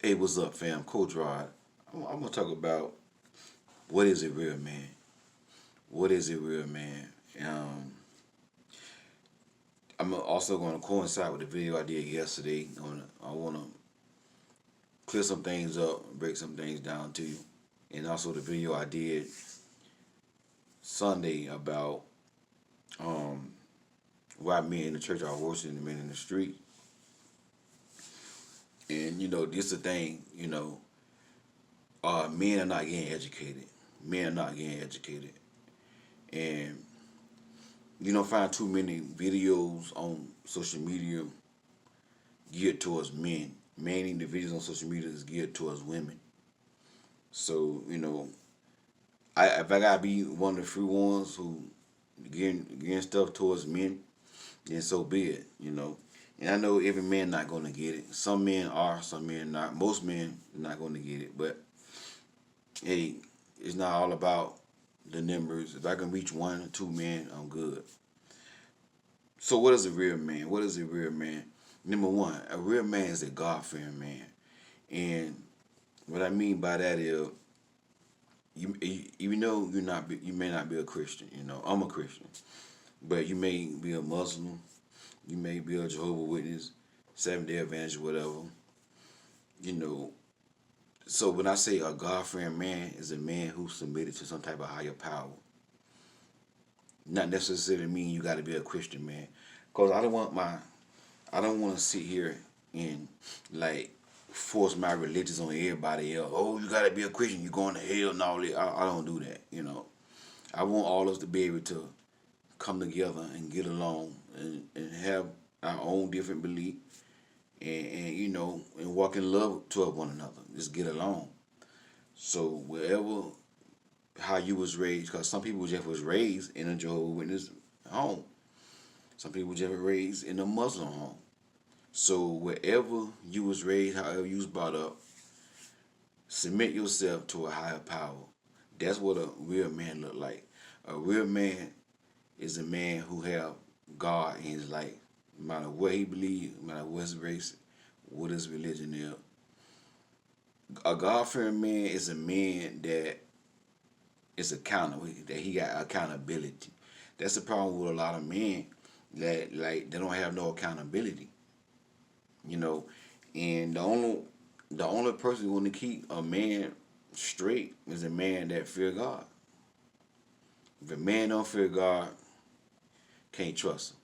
Hey, what's up, fam? Coach Rod. I'm gonna talk about what is a real man. What is a real man? Um, I'm also going to coincide with the video I did yesterday. I want to clear some things up, break some things down to you, and also the video I did Sunday about um, why men in the church are worse than the men in the street. And this is the thing. Men are not getting educated. Men are not getting educated, and you don't find too many videos on social media geared towards men. Mainly the videos on social media is geared towards women. So, if I gotta be one of the few ones who getting stuff towards men, then so be it. And I know every man not gonna get it. Some men are, some men not. Most men not gonna get it. But hey, it's not all about the numbers. If I can reach one or two men, I'm good. So what is a real man? What is a real man? Number one, a real man is a God-fearing man, and what I mean by that is, even though you may not be a Christian. I'm a Christian, but you may be a Muslim, you may be a Jehovah's Witness, Seventh Day Adventist, whatever. You know, so when I say a God-fearing man is a man who's submitted to some type of higher power, not necessarily mean you got to be a Christian man, because I don't want to sit here and like force my religions on everybody else. Oh, you gotta be a Christian, you're going to hell and all that. I don't do that. I want all of us to be able to come together and get along and have our own different belief and walk in love toward one another. Just get along. So wherever how you was raised, because some people just was raised in a Jehovah's Witness home. Some people just were raised in a Muslim home. So wherever you was raised, however you was brought up, submit yourself to a higher power. That's what a real man look like. A real man is a man who have God in his life. No matter what he believes, no matter what his race, what his religion is. A God-fearing man is a man that is accountable, that he got accountability. That's the problem with a lot of men that like they don't have no accountability. You know, and the only person going to keep a man straight is a man that fear God. If a man don't fear God, can't trust him.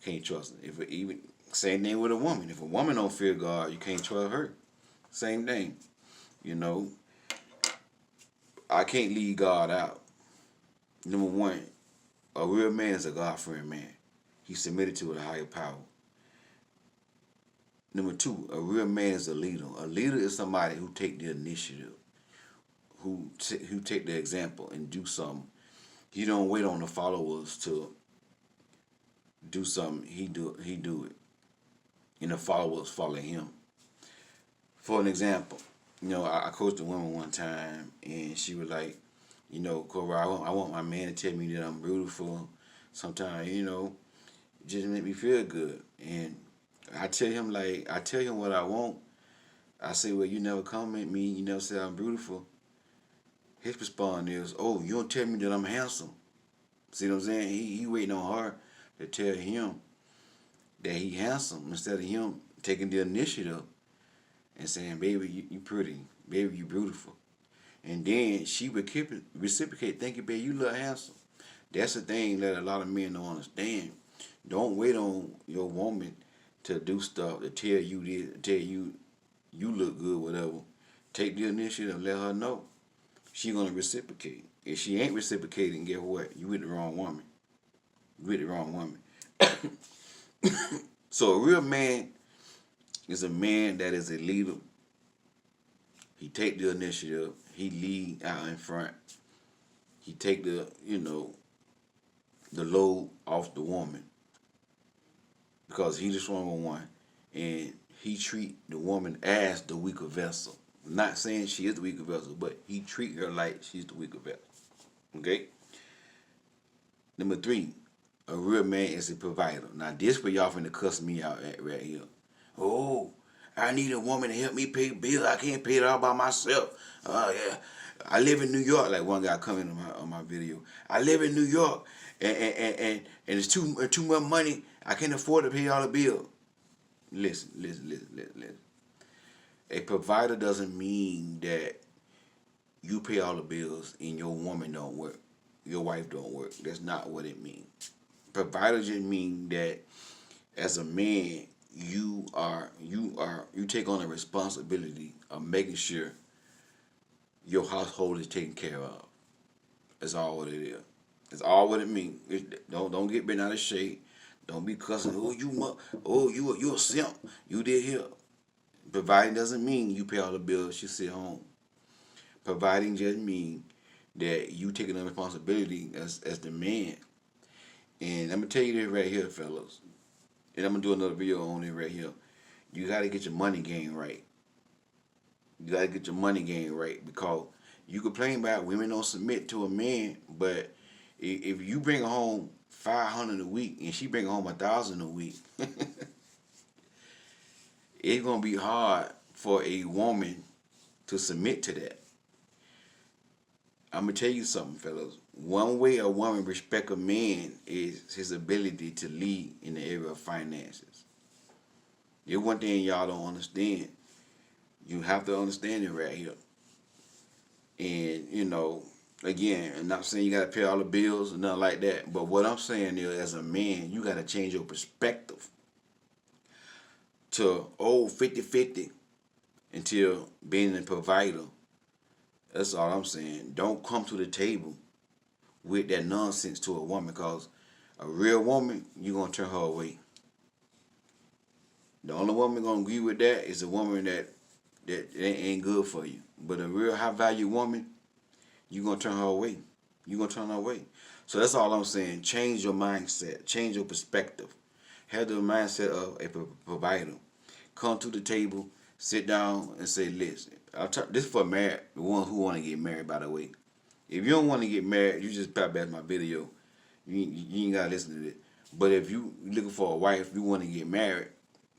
Can't trust him. If even same thing with a woman. If a woman don't fear God, you can't trust her. Same thing. You know, I can't leave God out. Number one, a real man is a God-fearing man. He's submitted to a higher power. Number two, a real man is a leader. A leader is somebody who take the initiative, who take the example and do something. He don't wait on the followers to do something. He do it, and the followers follow him. For an example, I coached a woman one time, and she was like, Cobra, I want my man to tell me that I'm beautiful. Sometimes, it just make me feel good, and I tell him what I want. I say, well, you never compliment me, you never say I'm beautiful. His response is, oh, you don't tell me that I'm handsome. See what I'm saying? He waiting on her to tell him that he handsome instead of him taking the initiative and saying, baby, you pretty. Baby, you beautiful. And then she would keep it, reciprocate, thank you, baby, you look handsome. That's the thing that a lot of men don't understand. Don't wait on your woman to do stuff to tell you this, tell you look good, whatever. Take the initiative and let her know. She gonna reciprocate. If she ain't reciprocating, guess what? You with the wrong woman. You with the wrong woman. So a real man is a man that is a leader. He take the initiative. He lead out in front. He take the load off the woman because he the stronger one, and he treat the woman as the weaker vessel. Not saying she is the weaker vessel, but he treat her like she's the weaker vessel. Okay. Number three, a real man is a provider. Now this where y'all finna cuss me out at right here. Oh, I need a woman to help me pay bills. I can't pay it all by myself. Yeah. I live in New York, like one guy commented on my video. I live in New York, and it's too much money. I can't afford to pay all the bills. Listen. A provider doesn't mean that you pay all the bills and your woman don't work, your wife don't work. That's not what it means. Provider just mean that as a man, you take on the responsibility of making sure your household is taken care of. That's all what it is. That's all what it means. Don't get bent out of shape. Don't be cussing. You a simp. You did here. Providing doesn't mean you pay all the bills. You sit home. Providing just means that you taking the responsibility as the man. And I'm gonna tell you this right here, fellas. And I'm gonna do another video on it right here. You gotta get your money game right. You gotta get your money game right, because you complain about women don't submit to a man, but if you bring home 500 a week and she bring home 1,000 a week, it's gonna be hard for a woman to submit to that. I'm gonna tell you something, fellas. One way a woman respect a man is his ability to lead in the area of finances. There's one thing y'all don't understand. You have to understand it right here. And again, I'm not saying you gotta pay all the bills or nothing like that. But what I'm saying is, as a man, you gotta change your perspective to 50-50 until being a provider. That's all I'm saying. Don't come to the table with that nonsense to a woman, because a real woman, you're going to turn her away. The only woman going to agree with that is a woman that ain't good for you. But a real high value woman, you're going to turn her away. You're going to turn her away. So that's all I'm saying. Change your mindset. Change your perspective. Have the mindset of a provider. Come to the table, sit down and say, listen, this is for married, the ones who want to get married, by the way. If you don't want to get married, you just pop back my video. You ain't got to listen to it. But if you looking for a wife, you want to get married,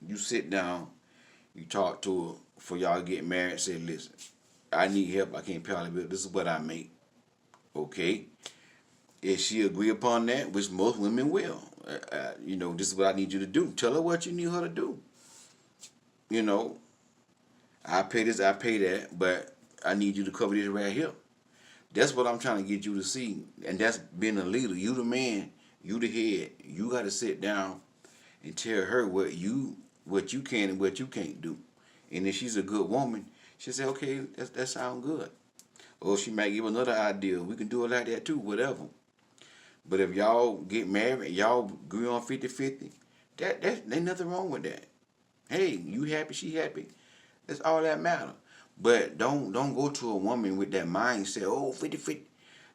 you sit down, you talk to her for y'all to get married, say, listen, I need help. I can't pay all the bills. This is what I make. Okay? If she agree upon that, which most women will, this is what I need you to do. Tell her what you need her to do. I pay this, I pay that, but I need you to cover this right here. That's what I'm trying to get you to see. And that's being a leader. You the man, you the head. You got to sit down and tell her what you can and what you can't do. And if she's a good woman, she'll say, okay, that sounds good. Or she might give another idea. We can do it like that too, whatever. But if y'all get married, y'all agree on 50-50, that ain't nothing wrong with that. Hey, you happy, she happy. That's all that matter. But don't go to a woman with that mindset, 50-50.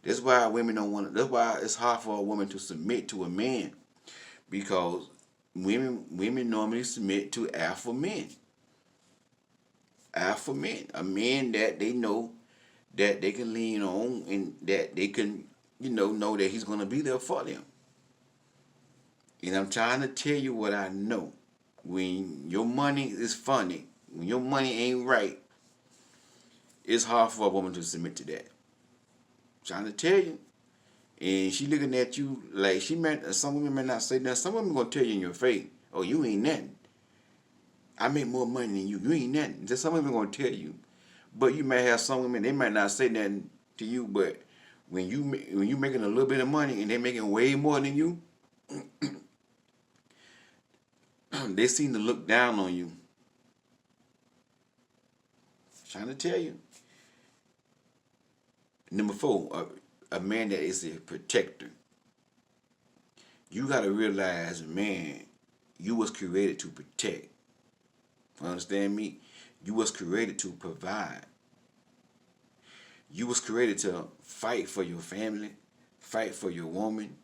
That's why women don't want to. That's why it's hard for a woman to submit to a man, because women normally submit to alpha men. Alpha men, a man that they know that they can lean on and that they can know that he's gonna be there for them. And I'm trying to tell you what I know. When your money is funny, when your money ain't right, it's hard for a woman to submit to that. I'm trying to tell you. And she looking at you like some women may not say that. Some women gonna tell you in your face, oh, you ain't nothing. I make more money than you. You ain't nothing. Just some women gonna tell you. But you may have some women, they might not say nothing to you, but when you making a little bit of money and they making way more than you, they seem to look down on you. Trying to tell you. Number 4, a man that is a protector. You got to realize, man, you was created to protect. Understand me? You was created to provide. You was created to fight for your family, fight for your woman.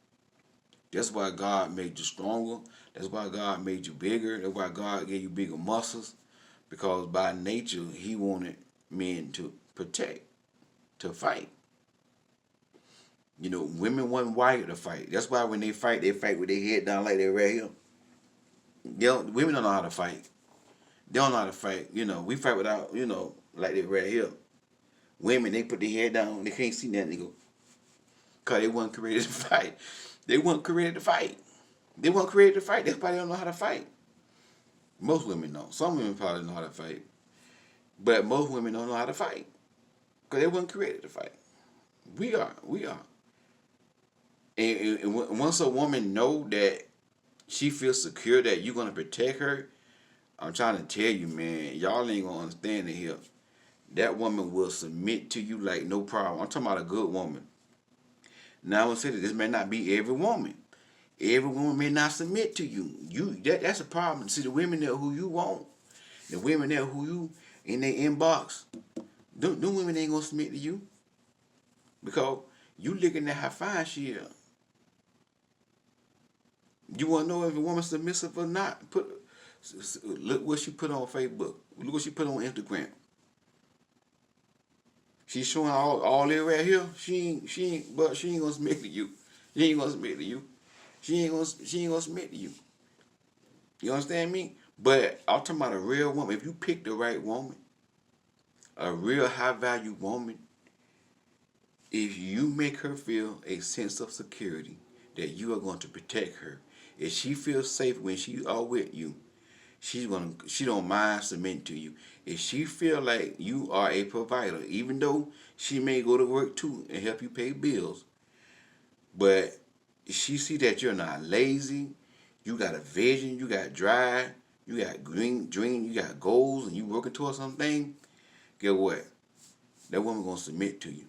That's why God made you stronger. That's why God made you bigger. That's why God gave you bigger muscles. Because by nature, he wanted men to protect, to fight. Women weren't wired to fight. That's why when they fight with their head down like they're right here. Women don't know how to fight. They don't know how to fight. We fight without, like they right here. Women, they put their head down. They can't see nothing. They go, because they weren't created to fight. They weren't created to fight. They weren't created to fight. That's why they don't know how to fight. Most women know. Some women probably know how to fight. But most women don't know how to fight. Because they weren't created to fight. We are. We are. And once a woman know that she feels secure that you're going to protect her, I'm trying to tell you, man, y'all ain't going to understand it here. That woman will submit to you like no problem. I'm talking about a good woman. Now I want to say that this may not be every woman. Every woman may not submit to you. That's a problem. See, the women there who you want, the women there who you in their inbox, them women ain't gonna submit to you because you looking at how fine she is. You wanna know if a woman's submissive or not? Look what she put on Facebook. Look what she put on Instagram. She's showing all that right here. But she ain't gonna submit to you. She ain't gonna submit to you. She ain't gonna submit to you. You understand me? But I'm talking about a real woman. If you pick the right woman, a real high value woman, if you make her feel a sense of security that you are going to protect her, if she feels safe when she are with you, she don't mind submitting to you. If she feel like you are a provider, even though she may go to work too and help you pay bills, but she see that you're not lazy, you got a vision, you got drive, you got green dream, you got goals, and you working towards something, guess what? That woman gonna submit to you.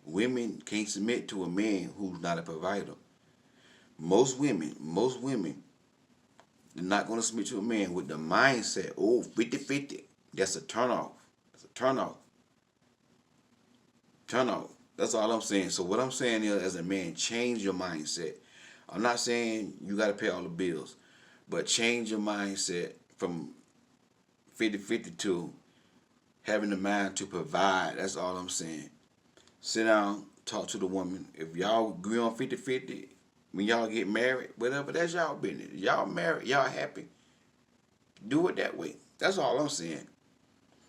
Women can't submit to a man who's not a provider. Most women, they're not gonna submit to a man with the mindset, 50-50. That's a turnoff. That's a turnoff. Turnoff. That's all I'm saying. So what I'm saying is, as a man, change your mindset. I'm not saying you got to pay all the bills, but change your mindset from 50-50 to having the mind to provide. That's all I'm saying. Sit down, talk to the woman. If y'all agree on 50-50, when y'all get married, whatever, that's y'all business. Y'all married, y'all happy. Do it that way. That's all I'm saying.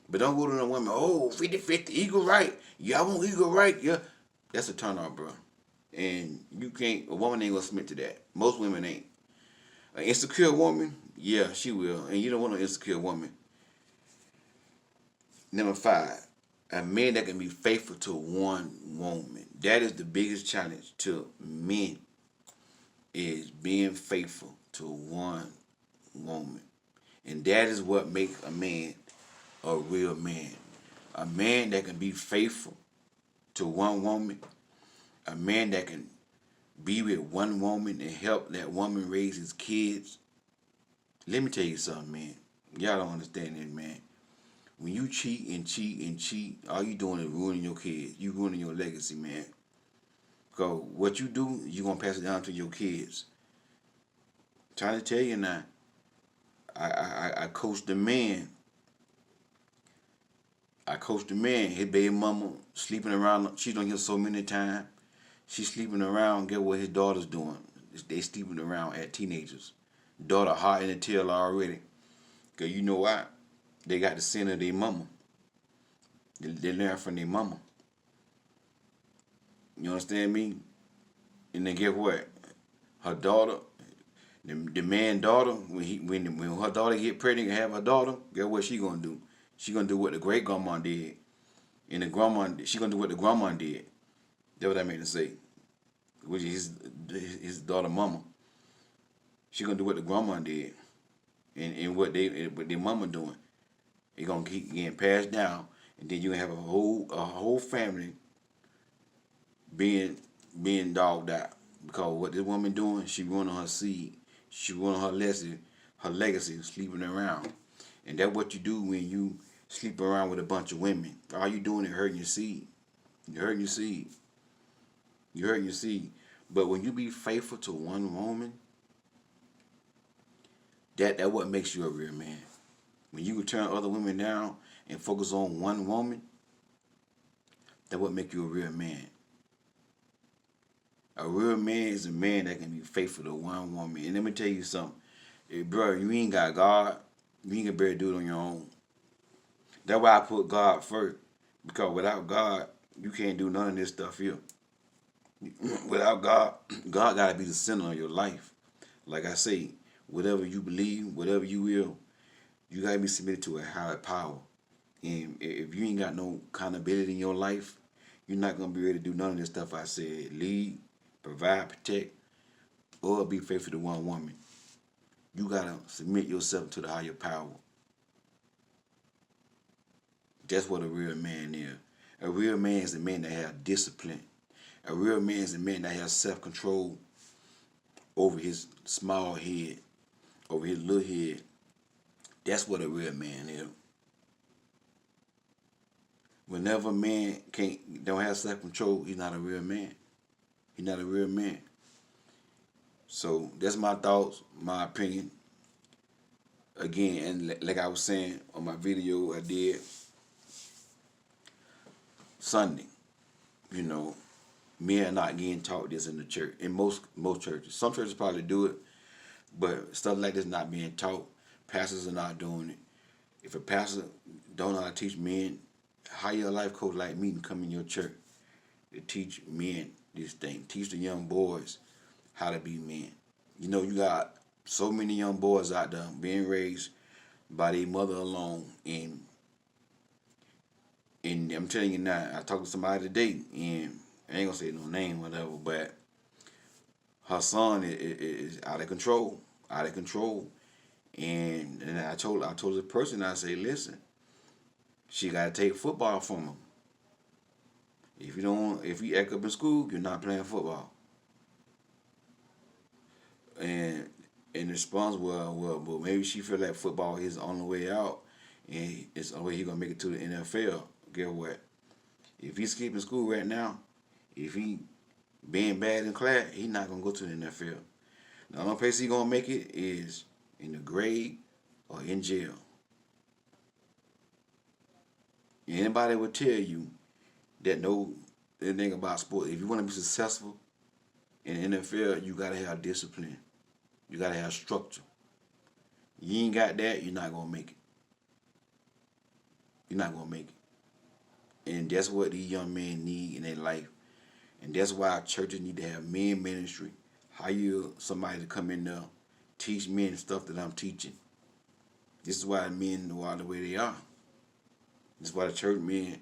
But don't go to the woman, 50-50, equal right. Y'all want equal right. Yeah. That's a turn on, bro. And you can't, a woman ain't gonna submit to that. Most women ain't. An insecure woman, yeah, she will. And you don't want an insecure woman. Number 5, a man that can be faithful to one woman. That is the biggest challenge to men, is being faithful to one woman. And that is what makes a man a real man. A man that can be faithful to one woman. A man that can be with one woman and help that woman raise his kids. Let me tell you something, man. Y'all don't understand it, man. When you cheat and cheat and cheat, all you doing is ruining your kids. You ruining your legacy, man. Because what you do, you going to pass it down to your kids. I'm trying to tell you now, I coached the man. His baby mama sleeping around. She done here so many times. She sleeping around. Get what his daughter's doing. They sleeping around at teenagers. Daughter hot in the tail already. Because you know why? They got the sin of their mama. They learn from their mama. You understand me? And then get what? Her daughter, the man daughter, when her daughter get pregnant and have her daughter, guess what she gonna do? She gonna do what the great grandma did. And she gonna do what the grandma did. That's what I meant to say. Which is his daughter mama. She gonna do what the grandma did. And what their mama doing. It's gonna keep getting passed down, and then you gonna have a whole family being dogged out because what this woman doing, she ruining her seed, she ruining her legacy, sleeping around, and that's what you do when you sleep around with a bunch of women. All you doing is hurting your seed. You're hurting your seed. You're hurting your seed. But when you be faithful to one woman, that what makes you a real man. When you can turn other women down and focus on one woman, that what make you a real man. A real man is a man that can be faithful to one woman. And let me tell you something. bro, you ain't got God, you ain't gonna be able to do it on your own. That's why I put God first. Because without God, you can't do none of this stuff here. Without God, God gotta be the center of your life. Like I say, whatever you believe, whatever you will, you gotta be submitted to a higher power. And if you ain't got no accountability in your life, you're not gonna be able to do none of this stuff I said. Lead, provide, protect, or be faithful to one woman. You gotta submit yourself to the higher power. That's what a real man is. A real man is a man that has discipline. A real man is a man that has self-control over his small head, over his little head. That's what a real man is. Whenever a man don't have self-control, he's not a real man. He's not a real man. So that's my thoughts, my opinion. Again, and like I was saying on my video I did Sunday, you know, men are not getting taught this in the church. In most churches, some churches probably do it, but stuff like this not being taught. Pastors are not doing it. If a pastor don't know how to teach men, hire a life coach like me and come in your church to teach men this thing. Teach the young boys how to be men. You know, you got so many young boys out there being raised by their mother alone, and I'm telling you now, I talked to somebody today, and I ain't gonna say no name, whatever, but her son is out of control, out of control. And I told the person, I say, listen, she gotta take football from him. If you act up in school, you're not playing football. And in response, well, maybe she feel like football is the only way out, and it's the only way he gonna make it to the NFL. Guess what? If he's skipping school right now, if he being bad in class, he not gonna go to the NFL. The only place he gonna make it is in the grave or in jail. Anybody will tell you that know anything about sports. If you want to be successful in the NFL, you gotta have discipline. You gotta have structure. You ain't got that, you're not gonna make it. You're not gonna make it. And that's what these young men need in their life. And that's why churches need to have men ministry. Hire somebody to come in there, teach men stuff that I'm teaching. This is why men are the way they are. This is why the church men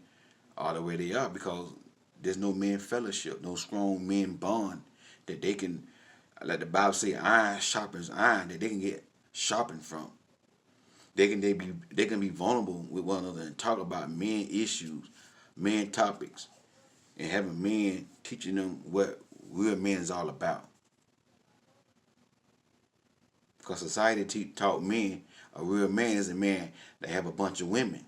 are the way they are, because there's no men fellowship, no strong men bond that they can, like the Bible say, iron sharpens iron, that they can get sharpened from. They can be vulnerable with one another and talk about men issues, men topics, and having men teaching them what real men is all about. Because society taught men a real man is a man that have a bunch of women.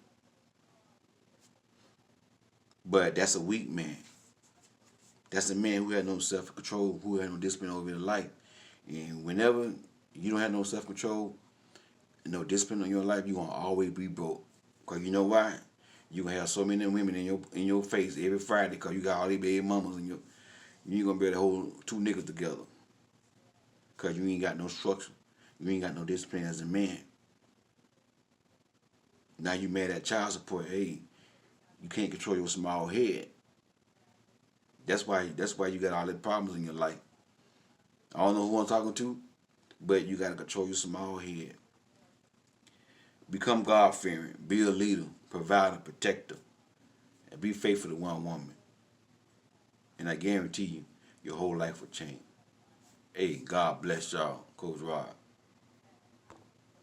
But that's a weak man. That's a man who had no self-control, who had no discipline over his life. And whenever you don't have no self-control, no discipline on your life, you're going to always be broke. Because you know why? You're going to have so many women in your face every Friday because you got all these baby mamas and you ain't going to be able to hold two niggas together. Because you ain't got no structure. You ain't got no discipline as a man. Now you mad at child support. Hey, you can't control your small head. That's why you got all the problems in your life. I don't know who I'm talking to, but you got to control your small head. Become God-fearing. Be a leader, provider, protector, and be faithful to one woman. And I guarantee you, your whole life will change. Hey, God bless y'all. Coach Rod.